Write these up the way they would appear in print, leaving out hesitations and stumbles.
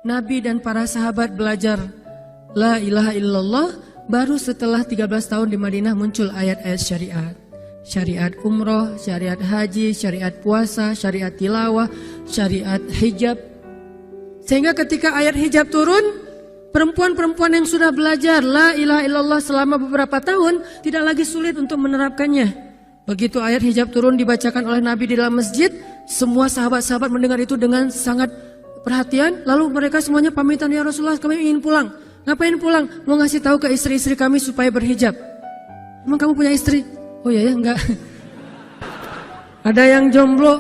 Nabi dan para sahabat belajar la ilaha illallah, baru setelah 13 tahun di Madinah muncul ayat-ayat syariat. Syariat umroh, syariat haji, syariat puasa, syariat tilawah, syariat hijab. Sehingga ketika ayat hijab turun, perempuan-perempuan yang sudah belajar la ilaha illallah selama beberapa tahun tidak lagi sulit untuk menerapkannya. Begitu ayat hijab turun dibacakan oleh Nabi di dalam masjid, semua sahabat-sahabat mendengar itu dengan sangat perhatian. Lalu mereka semuanya pamitan, ya Rasulullah kami ingin pulang. Ngapain pulang? Mau ngasih tahu ke istri-istri kami supaya berhijab. Emang kamu punya istri? Oh ya enggak. Ada yang jomblo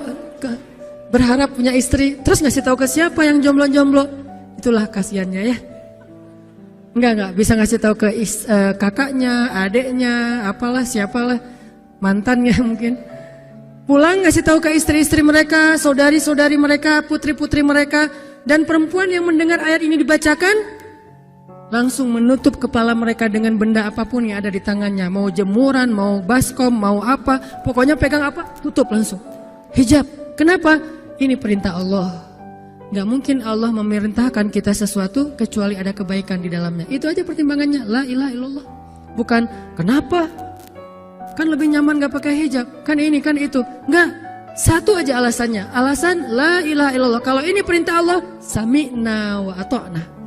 berharap punya istri, terus ngasih tahu ke siapa yang jomblo-jomblo? Itulah kasihannya ya. Enggak bisa ngasih tahu ke kakaknya, adeknya, apalah siapalah, mantannya mungkin. Pulang ngasih tahu ke istri-istri mereka, saudari-saudari mereka, putri-putri mereka, dan perempuan yang mendengar ayat ini dibacakan langsung menutup kepala mereka dengan benda apapun yang ada di tangannya. Mau jemuran, mau baskom, mau apa, pokoknya pegang apa, tutup langsung. Hijab. Kenapa? Ini perintah Allah. Gak mungkin Allah memerintahkan kita sesuatu kecuali ada kebaikan di dalamnya. Itu aja pertimbangannya, la ilaha illallah. Bukan, kenapa? Kan lebih nyaman gak pakai hijab, kan ini, kan itu. Enggak, satu aja alasannya. Alasan la ilaha illallah. Kalau ini perintah Allah, sami'na wa ata'na.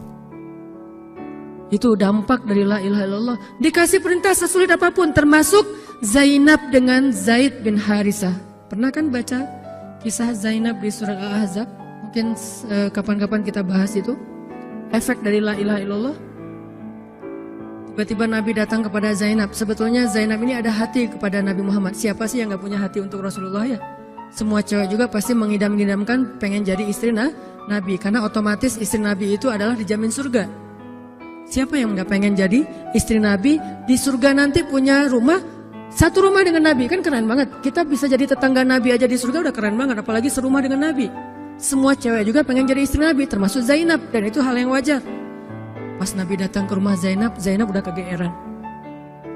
Itu dampak dari la ilaha illallah. Dikasih perintah sesulit apapun, termasuk Zainab dengan Zaid bin Harisah. Pernah kan baca kisah Zainab di surat Al-Ahzab? Mungkin kapan-kapan kita bahas itu. Efek dari la ilaha illallah. Tiba-tiba Nabi datang kepada Zainab. Sebetulnya Zainab ini ada hati kepada Nabi Muhammad. Siapa sih yang gak punya hati untuk Rasulullah ya? Semua cewek juga pasti mengidam-idamkan pengen jadi istri Nabi. Karena otomatis istri Nabi itu adalah dijamin surga. Siapa yang gak pengen jadi istri Nabi? Di surga nanti punya rumah, satu rumah dengan Nabi. Kan keren banget. Kita bisa jadi tetangga Nabi aja di surga udah keren banget. Apalagi serumah dengan Nabi. Semua cewek juga pengen jadi istri Nabi, termasuk Zainab. Dan itu hal yang wajar. Pas Nabi datang ke rumah Zainab, Zainab udah kegeeran.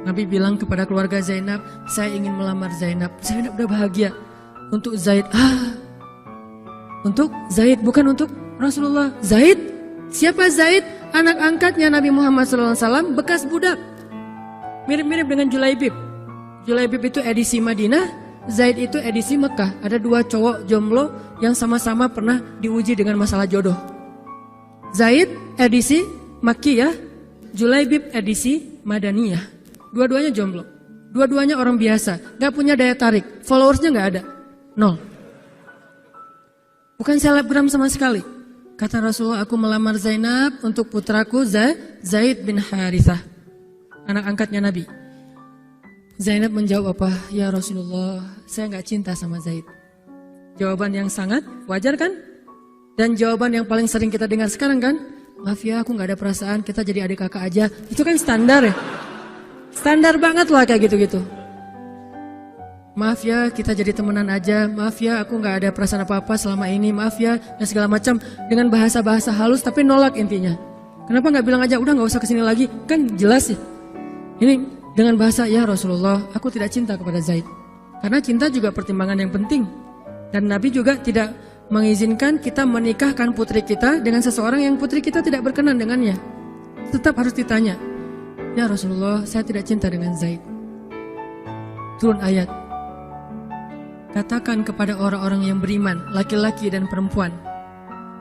Nabi bilang kepada keluarga Zainab, saya ingin melamar Zainab. Zainab udah bahagia. Untuk Zaid, untuk Zaid, bukan untuk Rasulullah. Zaid? Siapa Zaid? Anak angkatnya Nabi Muhammad SAW, bekas budak. Mirip-mirip dengan Julaibib. Julaibib itu edisi Madinah, Zaid itu edisi Mekah. Ada dua cowok jomblo yang sama-sama pernah diuji dengan masalah jodoh. Zaid edisi Makkiyah, Julaibib edisi Madaniyah. Dua-duanya jomblo. Dua-duanya orang biasa, gak punya daya tarik. Followersnya gak ada, 0. Bukan selebgram sama sekali. Kata Rasulullah, aku melamar Zainab untuk putraku Zaid bin Harithah, anak angkatnya Nabi. Zainab menjawab apa? Ya Rasulullah, saya gak cinta sama Zaid. Jawaban yang sangat wajar kan? Dan jawaban yang paling sering kita dengar sekarang kan? Maaf ya, aku gak ada perasaan, kita jadi adik kakak aja. Itu kan standar ya? Standar banget lah kayak gitu-gitu. Maaf ya, kita jadi temenan aja. Maaf ya, aku gak ada perasaan apa-apa selama ini. Maaf ya, dan segala macam. Dengan bahasa-bahasa halus tapi nolak intinya. Kenapa gak bilang aja, udah gak usah kesini lagi? Kan jelas ya. Ini dengan bahasa, ya Rasulullah, aku tidak cinta kepada Zaid. Karena cinta juga pertimbangan yang penting. Dan Nabi juga tidak mengizinkan kita menikahkan putri kita dengan seseorang yang putri kita tidak berkenan dengannya. Tetap harus ditanya, ya Rasulullah, saya tidak cinta dengan Zaid. Turun ayat. Katakan kepada orang-orang yang beriman, laki-laki dan perempuan,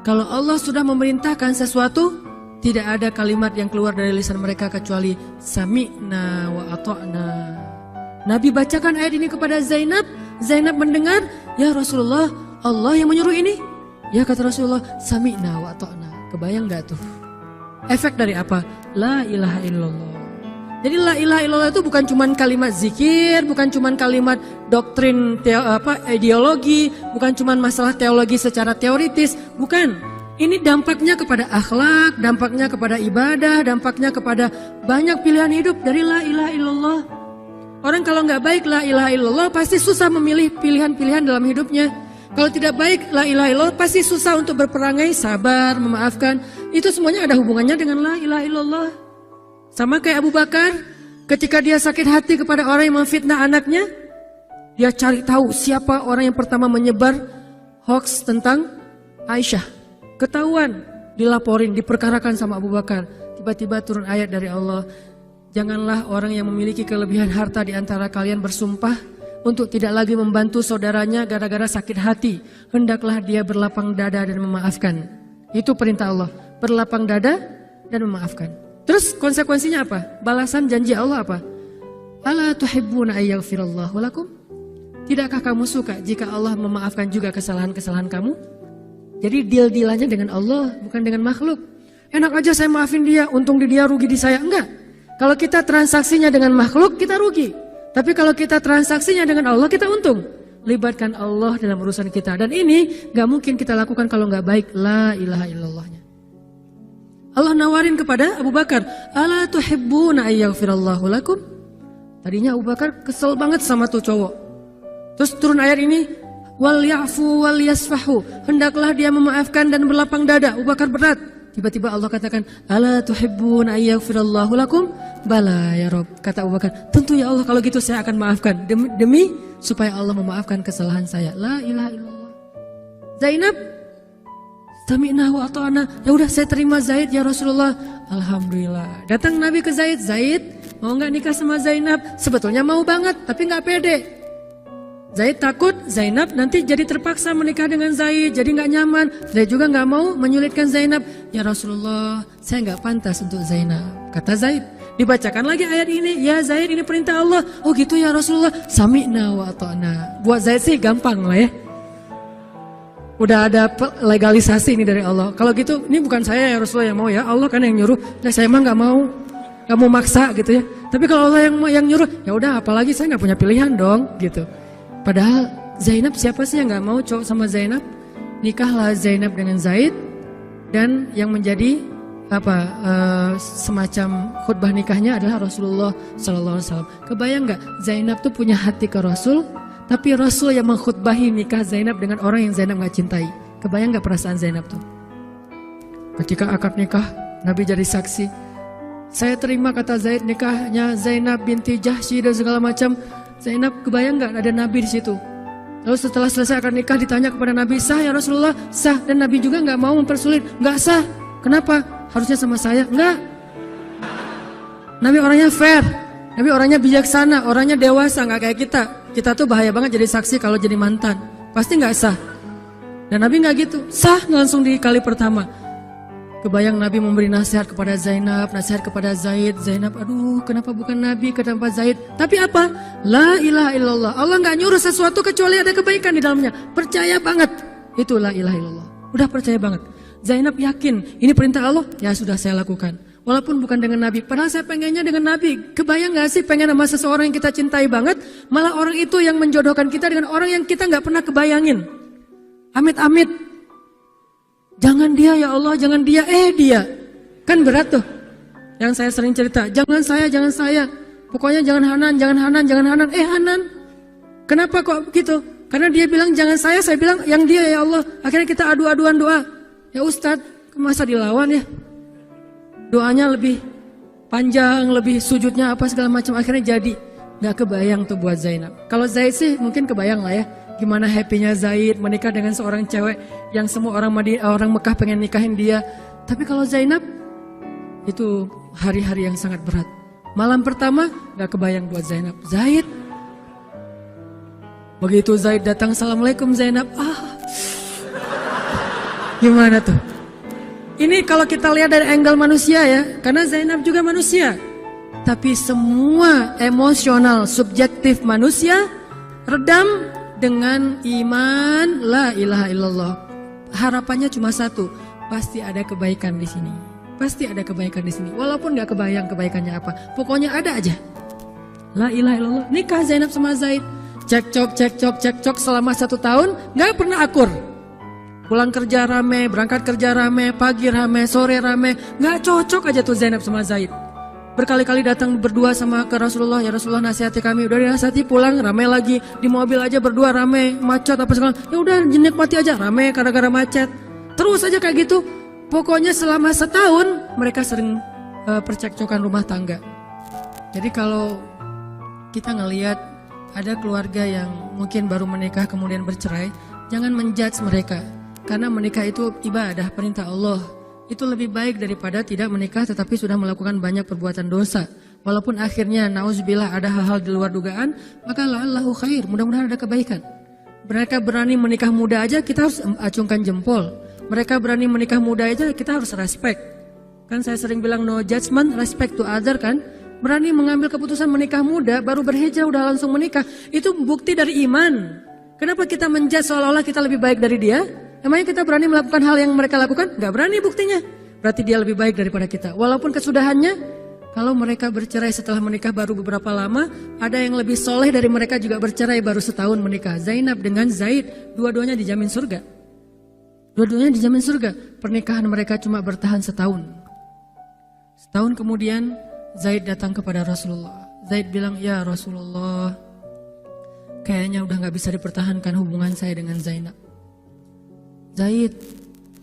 kalau Allah sudah memerintahkan sesuatu, tidak ada kalimat yang keluar dari lisan mereka kecuali sami'na wa ata'na. Nabi bacakan ayat ini kepada Zainab. Zainab mendengar, ya Rasulullah, Allah yang menyuruh ini. Ya kata Rasulullah, sami'na wa ata'na. Kebayang gak tuh? Efek dari apa? La ilaha illallah. Jadi la ilaha illallah itu bukan cuma kalimat zikir, bukan cuma kalimat doktrin ideologi, bukan cuma masalah teologi secara teoritis, bukan. Ini dampaknya kepada akhlak, dampaknya kepada ibadah, dampaknya kepada banyak pilihan hidup dari la ilaha illallah. Orang kalau nggak baik la ilaha illallah pasti susah memilih pilihan-pilihan dalam hidupnya. Kalau tidak baik la ilaha illallah pasti susah untuk berperangai, sabar, memaafkan. Itu semuanya ada hubungannya dengan la ilaha illallah. Sama kayak Abu Bakar, ketika dia sakit hati kepada orang yang memfitnah anaknya, dia cari tahu siapa orang yang pertama menyebar hoax tentang Aisyah. Ketahuan, dilaporin, diperkarakan sama Abu Bakar. Tiba-tiba turun ayat dari Allah, janganlah orang yang memiliki kelebihan harta di antara kalian bersumpah untuk tidak lagi membantu saudaranya gara-gara sakit hati. Hendaklah dia berlapang dada dan memaafkan. Itu perintah Allah, berlapang dada dan memaafkan. Terus konsekuensinya apa? Balasan janji Allah apa? Ala tuhibbuna ayyaghfirallahu lakum? Tidakkah kamu suka jika Allah memaafkan juga kesalahan-kesalahan kamu? Jadi deal-dealannya dengan Allah, bukan dengan makhluk. Enak aja saya maafin dia, untung di dia, rugi di saya. Enggak. Kalau kita transaksinya dengan makhluk, kita rugi. Tapi kalau kita transaksinya dengan Allah, kita untung. Libatkan Allah dalam urusan kita. Dan ini gak mungkin kita lakukan kalau gak baik. La ilaha illallahnya. Allah nawarin kepada Abu Bakar, ala tuhibbuna ayyaghfirallahu lakum? Tadinya Abu Bakar kesel banget sama tuh cowok. Terus turun ayat ini, wal ya'fu wal yasfahu, hendaklah dia memaafkan dan berlapang dada. Abu Bakar berat. Tiba-tiba Allah katakan, ala tuhibbuna ayyaghfirallahu lakum? Bala ya Rob. Kata Abu Bakar, tentu ya Allah, kalau gitu saya akan maafkan. Demi supaya Allah memaafkan kesalahan saya. La ilaha illallah. Zainab, sami'na wa ata'na. Ya udah saya terima Zaid ya Rasulullah. Alhamdulillah. Datang Nabi ke Zaid, Zaid mau nggak nikah sama Zainab? Sebetulnya mau banget, tapi nggak pede. Zaid takut Zainab nanti jadi terpaksa menikah dengan Zaid, jadi nggak nyaman. Zaid juga nggak mau menyulitkan Zainab. Ya Rasulullah, saya nggak pantas untuk Zainab. Kata Zaid. Dibacakan lagi ayat ini, ya Zaid ini perintah Allah. Oh gitu ya Rasulullah, sami'na wa ata'na. Buat Zaid sih gampang lah ya. Udah ada legalisasi ini dari Allah. Kalau gitu, ini bukan saya ya Rasulullah yang mau ya, Allah kan yang nyuruh. Nah, saya emang nggak mau maksa gitu ya. Tapi kalau Allah yang nyuruh, ya udah, apalagi saya nggak punya pilihan dong gitu. Padahal Zainab, siapa sih yang gak mau cowok sama Zainab? Nikahlah Zainab dengan Zaid. Dan yang menjadi semacam khutbah nikahnya adalah Rasulullah SAW. Kebayang gak Zainab tuh punya hati ke Rasul, tapi Rasul yang mengkhutbahi nikah Zainab dengan orang yang Zainab gak cintai. Kebayang gak perasaan Zainab tuh? Ketika akad nikah, Nabi jadi saksi. Saya terima, kata Zaid, nikahnya Zainab binti Jahsy dan segala macam. Zainab, kebayang nggak ada Nabi di situ? Lalu setelah selesai akad nikah ditanya kepada Nabi, sah ya Rasulullah? Sah. Dan Nabi juga nggak mau mempersulit. Nggak sah. Kenapa? Harusnya sama saya. Nggak. Nabi orangnya fair. Nabi orangnya bijaksana. Orangnya dewasa. Nggak kayak kita. Kita tuh bahaya banget jadi saksi kalau jadi mantan. Pasti nggak sah. Dan Nabi nggak gitu. Sah langsung di kali pertama. Kebayang Nabi memberi nasihat kepada Zainab, nasihat kepada Zaid. Zainab, aduh kenapa bukan Nabi, kenapa Zaid? Tapi apa? La ilaha illallah. Allah gak nyuruh sesuatu kecuali ada kebaikan di dalamnya. Percaya banget. Itu la ilaha illallah. Udah percaya banget. Zainab yakin, ini perintah Allah, ya sudah saya lakukan. Walaupun bukan dengan Nabi. Padahal saya pengennya dengan Nabi. Kebayang gak sih pengen sama seseorang yang kita cintai banget, malah orang itu yang menjodohkan kita dengan orang yang kita gak pernah kebayangin. Amit-amit. Jangan dia ya Allah, jangan dia, dia. Kan berat tuh. Yang saya sering cerita, jangan saya. Pokoknya jangan Hanan, Hanan. Kenapa kok begitu? Karena dia bilang jangan saya bilang yang dia ya Allah. Akhirnya kita adu-aduan doa. Ya Ustadz, masa dilawan ya? Doanya lebih panjang, lebih sujudnya apa segala macam. Akhirnya jadi. Gak kebayang tuh buat Zainab. Kalau Zaid sih mungkin kebayang lah ya. Gimana happy-nya Zaid menikah dengan seorang cewek yang semua orang Mekah pengen nikahin dia. Tapi kalau Zainab, itu hari-hari yang sangat berat. Malam pertama gak kebayang buat Zainab. Zaid. Begitu Zaid datang, assalamualaikum Zainab. Gimana tuh? Ini kalau kita lihat dari angle manusia ya. Karena Zainab juga manusia. Tapi semua emosional subjektif manusia redam dengan iman la ilaha illallah. Harapannya cuma satu, pasti ada kebaikan di sini. Pasti ada kebaikan di sini. Walaupun gak kebayang kebaikannya apa, pokoknya ada aja. La ilaha illallah. Nikah Zainab sama Zaid. Cekcok selama 1 tahun, gak pernah akur. Pulang kerja rame, berangkat kerja rame, pagi rame, sore rame. Gak cocok aja tuh Zainab sama Zaid. Berkali-kali datang berdua sama ke Rasulullah, ya Rasulullah nasihati kami. Udah dinasihati, pulang rame lagi. Di mobil aja berdua rame, macet apa segala. Ya udah nikmati aja, rame gara-gara macet. Terus aja kayak gitu. Pokoknya selama 1 tahun mereka sering percekcokan rumah tangga. Jadi kalau kita ngelihat ada keluarga yang mungkin baru menikah kemudian bercerai, jangan menjudge mereka. Karena menikah itu ibadah, perintah Allah. itu lebih baik daripada tidak menikah tetapi sudah melakukan banyak perbuatan dosa. Walaupun akhirnya nauzubillah ada hal-hal di luar dugaan, maka la'allahu khair, mudah-mudahan ada kebaikan. Mereka berani menikah muda aja kita harus acungkan jempol. Mereka berani menikah muda aja kita harus respect. Kan saya sering bilang no judgment, respect to other kan. Berani mengambil keputusan menikah muda, baru berhijrah udah langsung menikah. Itu bukti dari iman. Kenapa kita menjudge seolah-olah kita lebih baik dari dia? Emangnya kita berani melakukan hal yang mereka lakukan? Gak berani buktinya. Berarti dia lebih baik daripada kita. Walaupun kesudahannya, kalau mereka bercerai setelah menikah baru beberapa lama, ada yang lebih soleh dari mereka juga bercerai baru setahun menikah. Zainab dengan Zaid, dua-duanya dijamin surga. Dua-duanya dijamin surga. Pernikahan mereka cuma bertahan setahun. Setahun kemudian, Zaid datang kepada Rasulullah. Zaid bilang, ya Rasulullah, kayaknya udah gak bisa dipertahankan hubungan saya dengan Zainab. Zaid,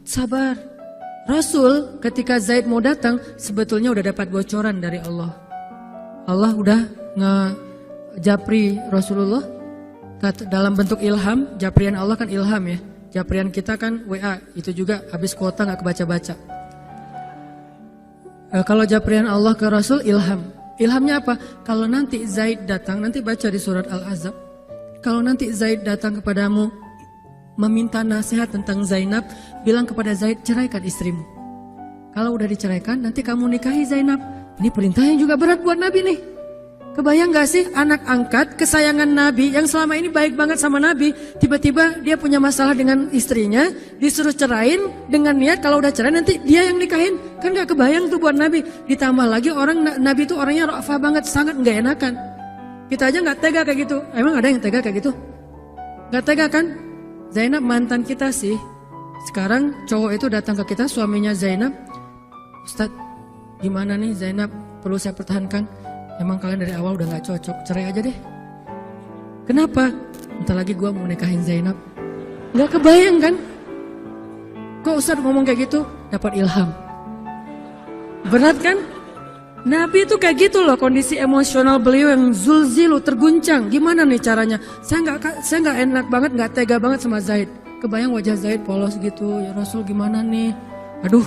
sabar. Rasul ketika Zaid mau datang sebetulnya udah dapat bocoran dari Allah. Allah udah ngejapri Rasulullah dalam bentuk ilham. Japrian Allah kan ilham ya. Japrian kita kan WA, itu juga habis kuota gak kebaca-baca. Kalau japrian Allah ke Rasul ilham. Ilhamnya apa? Kalau nanti Zaid datang, nanti baca di surat Al-Ahzab. Kalau nanti Zaid datang kepadamu meminta nasihat tentang Zainab, bilang kepada Zaid, ceraikan istrimu. Kalau udah diceraikan, nanti kamu nikahi Zainab. Ini perintahnya juga berat buat Nabi nih. Kebayang gak sih anak angkat kesayangan Nabi yang selama ini baik banget sama Nabi, tiba-tiba dia punya masalah dengan istrinya, disuruh cerain dengan niat kalau udah cerai nanti dia yang nikahin. Kan gak kebayang tuh buat Nabi. Ditambah lagi Nabi itu orangnya ra'fah banget, sangat gak enakan. Kita aja gak tega kayak gitu. Emang ada yang tega kayak gitu? Gak tega kan? Zainab mantan kita sih. Sekarang cowok itu datang ke kita, suaminya Zainab. Ustadz, gimana nih Zainab? Perlu saya pertahankan? Emang kalian dari awal udah gak cocok, cerai aja deh. Kenapa? Entar lagi gue mau nikahin Zainab. Gak kebayang kan? Kok Ustadz ngomong kayak gitu? Dapat ilham. Berat kan? Nabi itu kayak gitu loh, kondisi emosional beliau yang zulzilu, terguncang. Gimana nih caranya? Saya nggak enak banget, nggak tega banget sama Zaid. Kebayang wajah Zaid polos gitu. Ya Rasul gimana nih? Aduh,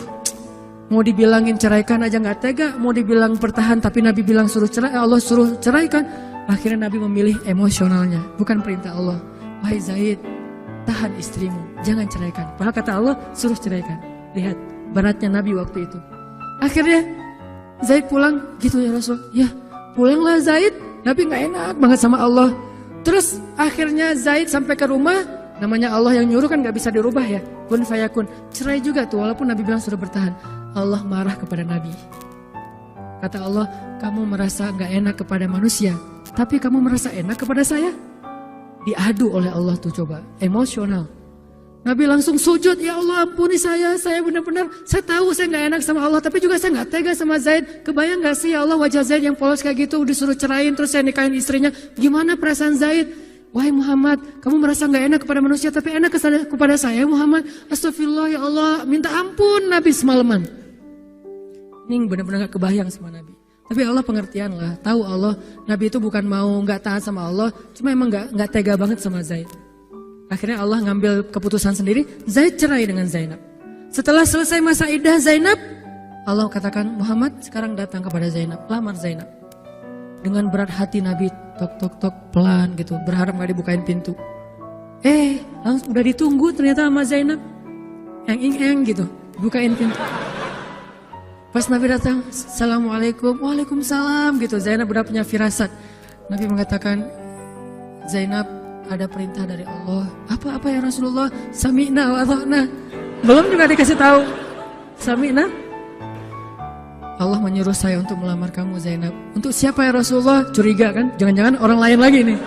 mau dibilangin ceraikan aja nggak tega. Mau dibilang pertahan tapi Nabi bilang suruh cerai, Allah suruh ceraikan. Akhirnya Nabi memilih emosionalnya, bukan perintah Allah. Wahai Zaid, tahan istrimu, jangan ceraikan. Padahal kata Allah suruh ceraikan. Lihat beratnya Nabi waktu itu. Akhirnya Zaid pulang, gitu ya Rasul. Ya pulanglah Zaid, Nabi gak enak banget sama Allah. Terus akhirnya Zaid sampai ke rumah, namanya Allah yang nyuruh kan gak bisa dirubah ya. Kun fayakun, cerai juga tuh walaupun Nabi bilang sudah bertahan. Allah marah kepada Nabi. Kata Allah, kamu merasa gak enak kepada manusia, tapi kamu merasa enak kepada saya. Diadu oleh Allah tuh coba, emosional. Nabi langsung sujud, ya Allah ampuni saya benar-benar, saya tahu saya gak enak sama Allah, tapi juga saya gak tega sama Zaid. Kebayang gak sih ya Allah wajah Zaid yang polos kayak gitu, disuruh cerain terus saya nikahin istrinya. Gimana perasaan Zaid? Wahai Muhammad, kamu merasa gak enak kepada manusia, tapi enak kepada saya Muhammad. Astagfirullah ya Allah, minta ampun Nabi semalaman. Ini benar-benar gak kebayang sama Nabi. Tapi Allah pengertian lah, tahu Allah Nabi itu bukan mau gak taat sama Allah, cuma emang gak tega banget sama Zaid. Akhirnya Allah ngambil keputusan sendiri, Zaid cerai dengan Zainab. Setelah selesai masa iddah Zainab, Allah katakan, Muhammad sekarang datang kepada Zainab, lamar Zainab. Dengan berat hati Nabi, tok pelan gitu, berharap gak dibukain pintu. Langsung udah ditunggu ternyata sama Zainab. Eng gitu, bukain pintu. Pas Nabi datang, Assalamualaikum, Waalaikumsalam gitu. Zainab udah punya firasat. Nabi mengatakan, Zainab, ada perintah dari Allah. Apa ya Rasulullah? Sami'na wa ata'na. Belum juga dikasih tahu. Sami'na. Allah menyuruh saya untuk melamar kamu Zainab. Untuk siapa ya Rasulullah? Curiga kan? Jangan-jangan orang lain lagi nih.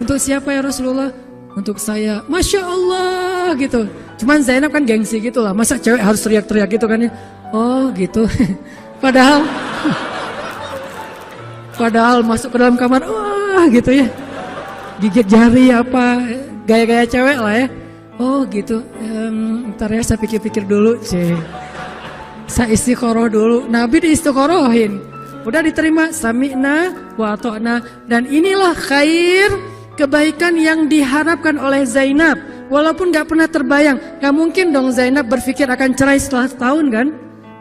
Untuk siapa ya Rasulullah? Untuk saya. Masya Allah gitu. Cuman Zainab kan gengsi gitu lah. Masa cewek harus teriak-teriak gitu kan ya? Oh gitu. Padahal masuk ke dalam kamar. Wah gitu ya. Gigit jari apa, gaya-gaya cewek lah ya. Oh gitu, ntar ya saya pikir-pikir dulu sih. Saya istiqoroh dulu, Nabi diistiqorohin. Udah diterima, sami'na wa ata'na. Dan inilah khair, kebaikan yang diharapkan oleh Zainab. walaupun gak pernah terbayang, gak mungkin dong Zainab berpikir akan cerai setelah setahun kan.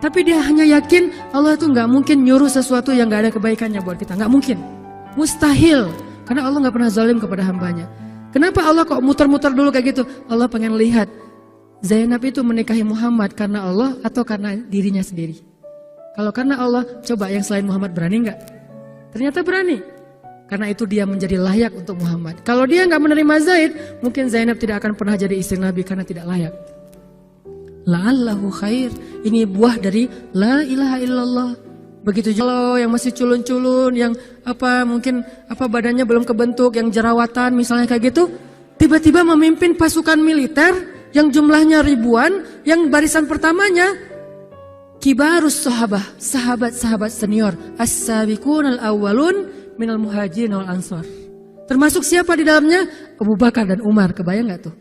Tapi dia hanya yakin Allah itu gak mungkin nyuruh sesuatu yang gak ada kebaikannya buat kita. Gak mungkin, mustahil. Karena Allah gak pernah zalim kepada hambanya. Kenapa Allah kok muter-muter dulu kayak gitu? Allah pengen lihat Zainab itu menikahi Muhammad karena Allah atau karena dirinya sendiri. Kalau karena Allah, coba yang selain Muhammad berani nggak? Ternyata berani. Karena itu dia menjadi layak untuk Muhammad. Kalau dia nggak menerima Zaid, mungkin Zainab tidak akan pernah jadi istri Nabi karena tidak layak. La'allahu khair. Ini buah dari la ilaha illallah. Begitu juga yang masih culun-culun, yang mungkin badannya belum kebentuk, yang jerawatan misalnya kayak gitu, tiba-tiba memimpin pasukan militer yang jumlahnya ribuan, yang barisan pertamanya kibarus sahabah, sahabat-sahabat senior, as-sabiqun al-awwalun minal muhajirin wal ansar. Termasuk siapa di dalamnya? Abu Bakar dan Umar. Kebayang nggak tuh?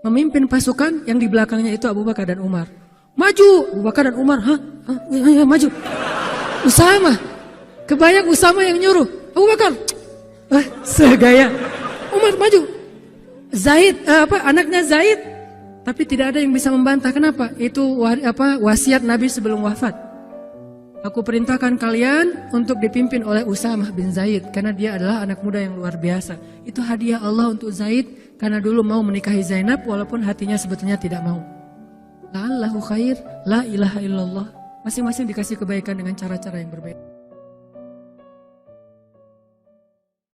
Memimpin pasukan yang di belakangnya itu Abu Bakar dan Umar. Maju, Abu Bakar dan Umar, ya, maju. Usama, kebayang Usama yang nyuruh. Abu Bakar, segaya. Umar maju. Zaid, anaknya Zaid. Tapi tidak ada yang bisa membantah. Kenapa? Itu wasiat Nabi sebelum wafat. Aku perintahkan kalian untuk dipimpin oleh Usamah bin Zaid. Karena dia adalah anak muda yang luar biasa. Itu hadiah Allah untuk Zaid. Karena dulu mau menikahi Zainab walaupun hatinya sebetulnya tidak mau. La'allahu khair, la ilaha illallah. Masing-masing dikasih kebaikan dengan cara-cara yang berbeda.